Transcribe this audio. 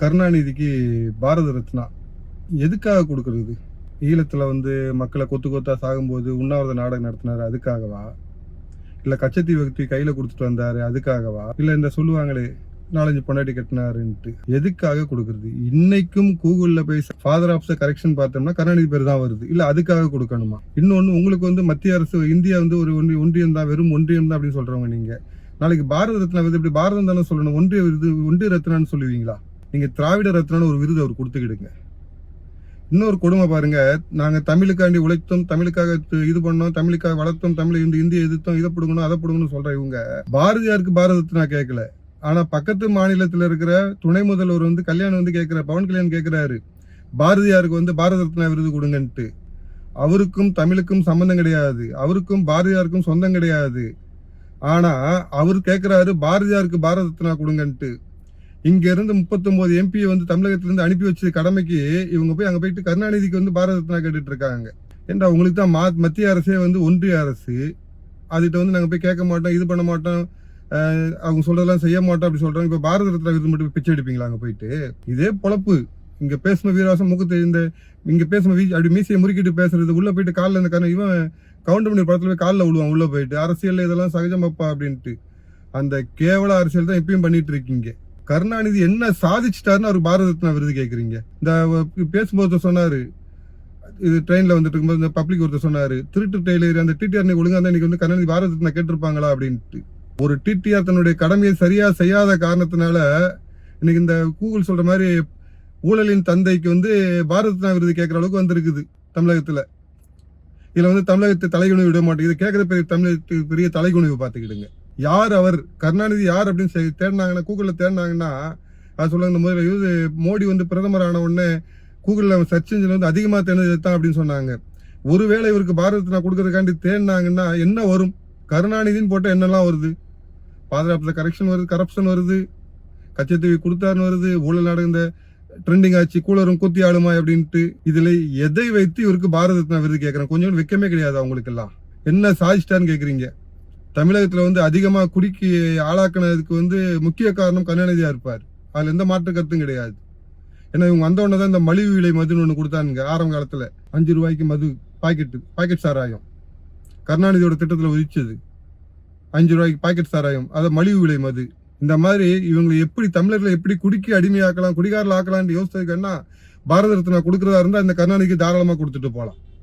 கருணாநிதிக்கு பாரத ரத்னா எதுக்காக கொடுக்கறது? ஈழத்துல மக்களை கொத்து கொத்தா சாகும்போது உண்ணாவிரத நாடகம் நடத்தினாரு, அதுக்காகவா? இல்ல கச்சத்தீவு தூக்கி கையில கொடுத்துட்டு வந்தாரு, அதுக்காகவா? இல்ல இந்த சொல்லுவாங்களே 4-5 பொண்டாட்டி கட்டினாருன்ட்டு, எதுக்காக கொடுக்கறது? இன்னைக்கும் கூகுள்ல போய் ஃபாதர் ஆஃப் த கரெக்ஷன் பார்த்தோம்னா கருணாநிதி பேர் தான் வருது. இல்ல அதுக்காக கொடுக்கணுமா? இன்னொன்னு, உங்களுக்கு மத்திய அரசு இந்தியா ஒரு ஒன்றியம் தான், வெறும் ஒன்றியம் தான் அப்படின்னு சொல்றவங்க நீங்க. நாளைக்கு பாரத ரத்னா விருது இப்படி பாரதம் தானே சொல்லணும், ஒன்றிய விருது ஒன்றிய ரத்னான்னு சொல்லுவீங்களா? நீங்க திராவிட ரத்னான்னு ஒரு விருது அவர் கொடுத்துக்கிடுங்க. இன்னொரு கொடுமை பாருங்க, நாங்க தமிழுக்காண்டி உழைத்தோம், தமிழுக்காக இது பண்ணோம், தமிழுக்காக வளர்த்தோம், தமிழை இந்தியை எதிர்த்தோம், இதை பிடுங்கணும் அதை பிடுங்கணும் சொல்ற இவங்க பாரதியாருக்கு பாரத ரத்னா கேட்கல. ஆனா பக்கத்து மாநிலத்துல இருக்கிற துணை முதல்வர் கல்யாணம் கேட்கிற, பவன் கல்யாண் கேட்கிறாரு பாரதியாருக்கு பாரத ரத்னா விருது கொடுங்கன்ட்டு. அவருக்கும் தமிழுக்கும் சம்பந்தம் கிடையாது, அவருக்கும் பாரதியாருக்கும் சொந்தம் கிடையாது. ஆனா அவர் கேட்கிறாரு பாரதியாருக்கு பாரத ரத்னா கொடுங்கன்ட்டு. இங்க இருந்து 39 எம்பி தமிழகத்திலிருந்து அனுப்பி வச்ச கடமைக்கு இவங்க போய் அங்க போயிட்டு கருணாநிதிக்கு பாரத ரத்னா கேட்டுட்டு இருக்காங்க. ஏன்டா உங்களுக்கு தான் மத்திய அரசே ஒன்றிய அரசு, அதுகிட்ட நாங்க போய் கேட்க மாட்டோம், இது பண்ண மாட்டோம், அவங்க சொல்றதெல்லாம் செய்ய மாட்டோம் அப்படி சொல்றாங்க. இப்ப பாரத ரத்னா விருது மட்டும் பிச்சை எடுப்பீங்களா அங்க போயிட்டு? இதே பொழப்பு. இங்க பேசுன வீரவாசம் மூக்கு இந்த இங்க பேசுன அப்படி மீசையை முறுக்கிட்டு பேசுறது, உள்ள போயிட்டு காலில் இந்த இவன் கவுண்டமணி படத்துல போய் காலில் விழுவான் உள்ள போயிட்டு, அரசியல் இதெல்லாம் சகஜமாப்பா அப்படின்ட்டு. அந்த கேவல அரசியல் தான் எப்பயும் பண்ணிட்டு இருக்கீங்க. கருணாநிதி என்ன சாதிச்சிட்டாருன்னு அவர் பாரத ரத்னா விருது கேட்குறீங்க? இந்த பேசும்போது சொன்னாரு, இது ட்ரெயின்ல இருக்கும்போது இந்த பப்ளிக் ஒருத்தர் சொன்னாரு, திருட்டு டெய்லர் அந்த டிடிஆர் ஒழுங்கா தான் இன்னைக்கு கருணாநிதி பாரத ரத்னா கேட்டிருப்பாங்களா அப்படின்ட்டு. ஒரு டிடிஆர் தன்னுடைய கடமையை சரியா செய்யாத காரணத்தினால இன்னைக்கு இந்த கூகுள் சொல்ற மாதிரி ஊழலின் தந்தைக்கு பாரத ரத்னா விருது கேட்கற அளவுக்கு வந்திருக்குது தமிழகத்துல. இதுல தமிழகத்தை தலைகுனிவு விட மாட்டேங்குது. இது கேட்கற பெரிய தமிழகத்துக்கு பெரிய தலைகுனிவு பார்த்துக்கிடுங்க. யார் அவர், கருணாநிதி யார் அப்படின்னு தேடினாங்கன்னா, கூகுள்ல தேடினாங்கன்னா அது சொல்லுங்க, முதல்ல மோடி பிரதமர் ஆன உடனே கூகுள்ல சர்ச் இன்ஜின் அதிகமா தேர்ந்தெடுத்தான் அப்படின்னு சொன்னாங்க. ஒருவேளை இவருக்கு பாரத ரத்னா கொடுக்கறதுக்காண்டி தேடினாங்கன்னா என்ன வரும்? கருணாநிதின்னு போட்ட என்னெல்லாம் வருது? பாதுகாப்புல கரெக்ஷன் வருது, கரப்ஷன் வருது, கச்சத்தீவு கொடுத்தாருன்னு வருது, ஊழல் நடந்த ட்ரெண்டிங் ஆச்சு, கூலரும் கூத்தி ஆளுமா அப்படின்ட்டு. இதுல எதை வைத்து இவருக்கு பாரத ரத்னா விருது கேட்கறேன்? கொஞ்சம் வெக்கமே கிடையாது அவங்களுக்கு எல்லாம். என்ன சாதிச்சிட்டான்னு கேக்குறீங்க? தமிழகத்துல அதிகமா குடிக்கு ஆளாக்குனதுக்கு முக்கிய காரணம் கருணாநிதியா இருப்பார். அதுல எந்த மாற்று கருத்தும் கிடையாது. ஏன்னா இவங்க வந்த உடனே தான் இந்த மலிவு விலை மதுன்னு ஒண்ணு கொடுத்தானுங்க. ஆரம்ப காலத்துல 5 ரூபாய்க்கு மது பாக்கெட் சாராயம் கருணாநிதியோட திட்டத்துல உதிச்சது. 5 ரூபாய்க்கு பாக்கெட் சாராயம், அதை மலிவு விலை மது. இந்த மாதிரி இவங்களை எப்படி தமிழர்களை எப்படி குடிக்கு அடிமையாக்கலாம், குடிகாரில் ஆக்கலாம்னு யோசிச்சதுக்குன்னா பாரத ரத்னா கொடுக்கறதா இருந்தா இந்த கருணாநிதிக்கு தாராளமா கொடுத்துட்டு போலாம்.